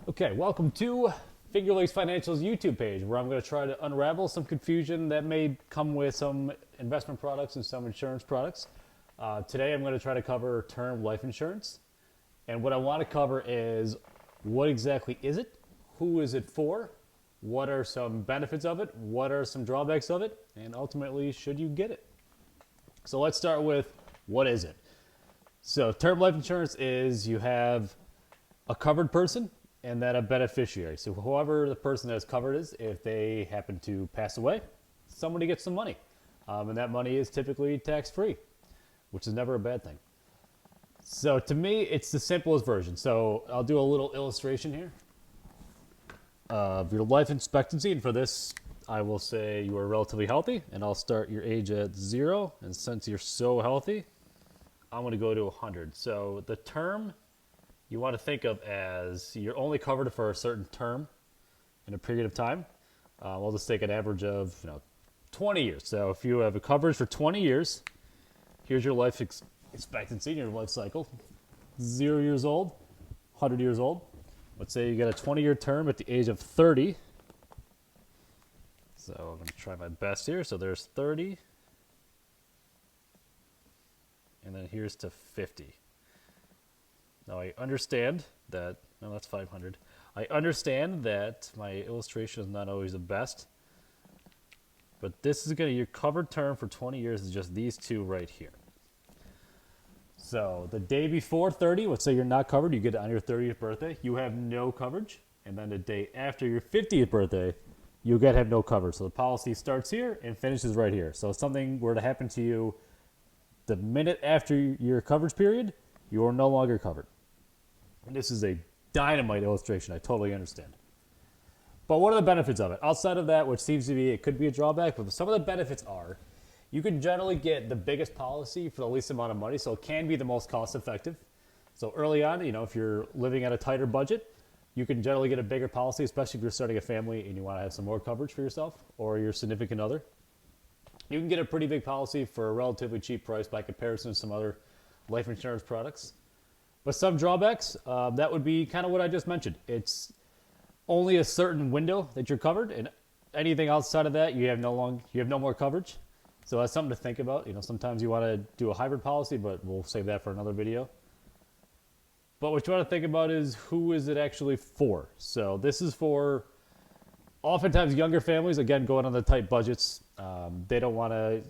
Okay, welcome to Finger Lakes Financial's YouTube page, where I'm going to try to unravel some confusion that may come with some investment products and some insurance products. Today, I'm going to try to cover term life insurance. And what I want to cover is what exactly is it? Who is it for? What are some benefits of it? What are some drawbacks of it? And ultimately, should you get it? So let's start with what is it? So term life insurance is you have a covered person and then a beneficiary. So whoever the person that is covered is, if they happen to pass away, somebody gets some money. And that money is typically tax-free, which is never a bad thing. So to me, it's the simplest version. So I'll do a little illustration here of your life expectancy. And for this, I will say you are relatively healthy. And I'll start your age at 0. And since you're so healthy, I'm going to go to 100. So the term you want to think of as you're only covered for a certain term in a period of time. We'll just take an average of 20 years. So if you have a coverage for 20 years, here's your life expectancy, your life cycle. 0 years old, 100 years old. Let's say you get a 20-year term at the age of 30. So I'm going to try my best here. So there's 30. And then here's to 50. Now I understand that, no, that's 500. I understand that my illustration is not always the best, but this is your covered term for 20 years is just these two right here. So the day before 30, let's say you're not covered, you get it on your 30th birthday, you have no coverage. And then the day after your 50th birthday, you have no coverage. So the policy starts here and finishes right here. So if something were to happen to you the minute after your coverage period, you are no longer covered. And this is a dynamite illustration. I totally understand. But what are the benefits of it? Outside of that, which seems to be, it could be a drawback, but some of the benefits are you can generally get the biggest policy for the least amount of money, so it can be the most cost effective. So early on, if you're living at a tighter budget, you can generally get a bigger policy, especially if you're starting a family and you want to have some more coverage for yourself or your significant other. You can get a pretty big policy for a relatively cheap price by comparison to some other life insurance products. But some drawbacks, that would be kind of what I just mentioned. It's only a certain window that you're covered, and anything outside of that, you have no more coverage. So that's something to think about. Sometimes you want to do a hybrid policy, but we'll save that for another video. But what you want to think about is who is it actually for? So this is for oftentimes younger families, again, going on the tight budgets. They don't want to,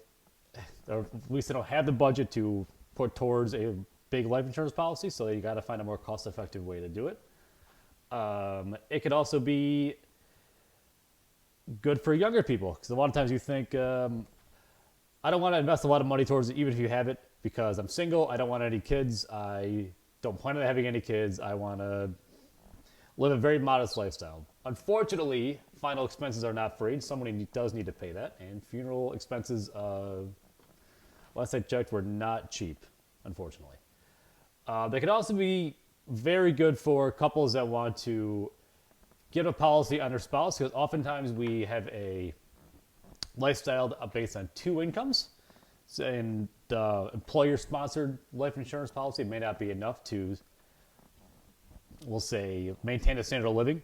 or at least they don't have the budget to put towards a big life insurance policy, so you got to find a more cost-effective way to do it. It could also be good for younger people, because a lot of times you think, I don't want to invest a lot of money towards it, even if you have it, because I'm single, I don't want any kids, I don't plan on having any kids, I want to live a very modest lifestyle. Unfortunately, final expenses are not free. Somebody does need to pay that, and funeral expenses, last I checked, were not cheap, unfortunately. They could also be very good for couples that want to get a policy on their spouse, because oftentimes we have a lifestyle based on two incomes, and employer-sponsored life insurance policy may not be enough to, we'll say, maintain a standard of living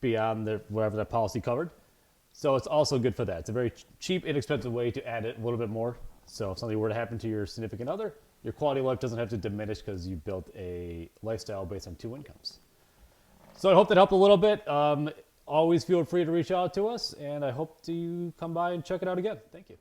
beyond whatever that policy covered. So it's also good for that. It's a very cheap, inexpensive way to add it a little bit more. So if something were to happen to your significant other, your quality of life doesn't have to diminish because you built a lifestyle based on two incomes. So I hope that helped a little bit. Always feel free to reach out to us, and I hope you come by and check it out again. Thank you.